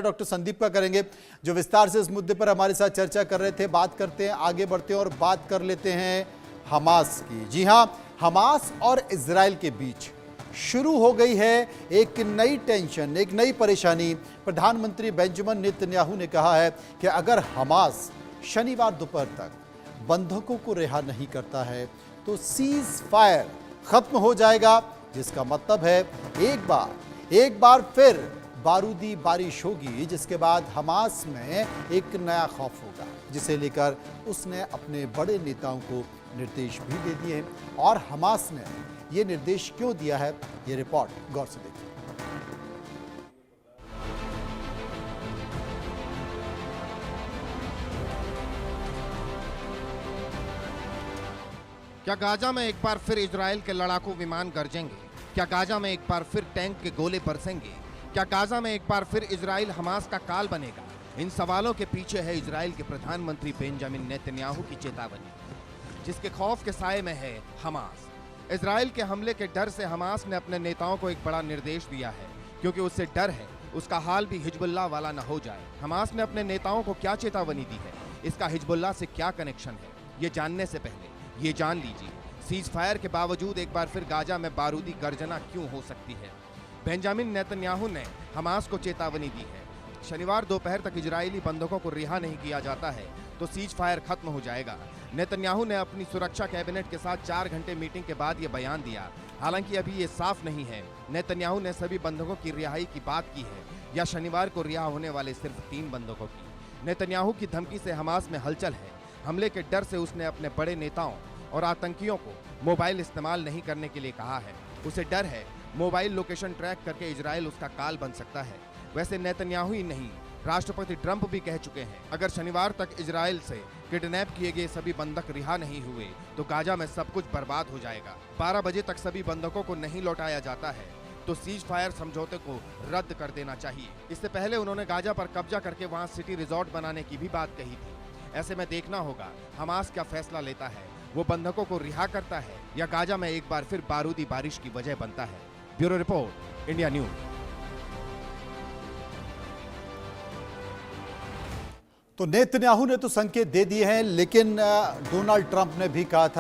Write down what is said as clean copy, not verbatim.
Doctor Sandeep का करेंगे, जो विस्तार से इस मुद्दे पर हमारे साथ चर्चा कर रहे थे। बात करते हैं, आगे बढ़ते हैं और बात कर लेते हैं हमास की। जी हां, हमास और इजराइल के बीच शुरू हो गई है एक नई टेंशन, एक नई परेशानी। प्रधानमंत्री बेंजामिन नेतन्याहू ने कहा है कि अगर हमास शनिवार दोपहर तक बंधकों को रिहा नहीं करता है तो सीज फायर खत्म हो जाएगा, जिसका मतलब है एक बार फिर बारूदी बारिश होगी, जिसके बाद हमास में एक नया खौफ होगा, जिसे लेकर उसने अपने बड़े नेताओं को निर्देश भी दे दिए हैं। और हमास ने ये निर्देश क्यों दिया है, ये रिपोर्ट गौर से देखिए। क्या गाजा में एक बार फिर इजराइल के लड़ाकू विमान गरजेंगे? क्या गाजा में एक बार फिर टैंक के गोले बरसेंगे? क्या गाजा में एक बार फिर इजराइल हमास का काल बनेगा? इन सवालों के पीछे है इजराइल के प्रधानमंत्री बेंजामिन नेतन्याहू की चेतावनी, जिसके खौफ के साए में है हमास। इजराइल के हमले के डर से हमास ने अपने नेताओं को एक बड़ा निर्देश दिया है, क्योंकि उससे डर है उसका हाल भी हिजबुल्लाह वाला न हो जाए। हमास ने अपने नेताओं को क्या चेतावनी दी है, इसका हिजबुल्लाह से क्या कनेक्शन है, ये जानने से पहले ये जान लीजिए, सीज फायर के बावजूद एक बार फिर गाजा में बारूदी गर्जना क्यों हो सकती है। बेंजामिन नेतन्याहू ने हमास को चेतावनी दी है, शनिवार दोपहर तक इजरायली बंधकों को रिहा नहीं किया जाता है तो सीज फायर खत्म हो जाएगा। नेतन्याहू ने अपनी सुरक्षा कैबिनेट के साथ 4 घंटे मीटिंग के बाद ये बयान दिया। हालांकि अभी ये साफ नहीं है नेतन्याहू ने सभी बंधकों की रिहाई की बात की है या शनिवार को रिहा होने वाले सिर्फ 3 बंधकों की। नेतन्याहू की धमकी से हमास में हलचल है। हमले के डर से उसने अपने बड़े नेताओं और आतंकियों को मोबाइल इस्तेमाल नहीं करने के लिए कहा है। उसे डर है मोबाइल लोकेशन ट्रैक करके इजराइल उसका काल बन सकता है। वैसे नेतन्याहू ही नहीं, राष्ट्रपति ट्रंप भी कह चुके हैं अगर शनिवार तक इजराइल से किडनैप किए गए सभी बंधक रिहा नहीं हुए तो गाजा में सब कुछ बर्बाद हो जाएगा। 12 बजे तक सभी बंधकों को नहीं लौटाया जाता है तो सीज फायर समझौते को रद्द कर देना चाहिए। इससे पहले उन्होंने गाजा पर कब्जा करके वहां सिटी रिजॉर्ट बनाने की भी बात कही थी। ऐसे में देखना होगा हमास क्या फैसला लेता है, वो बंधकों को रिहा करता है या गाजा में एक बार फिर बारूदी बारिश की वजह बनता है। Bureau report, India news. तो नेतन्याहू ने तो संकेत दे दिए हैं, लेकिन डोनाल्ड ट्रंप ने भी कहा था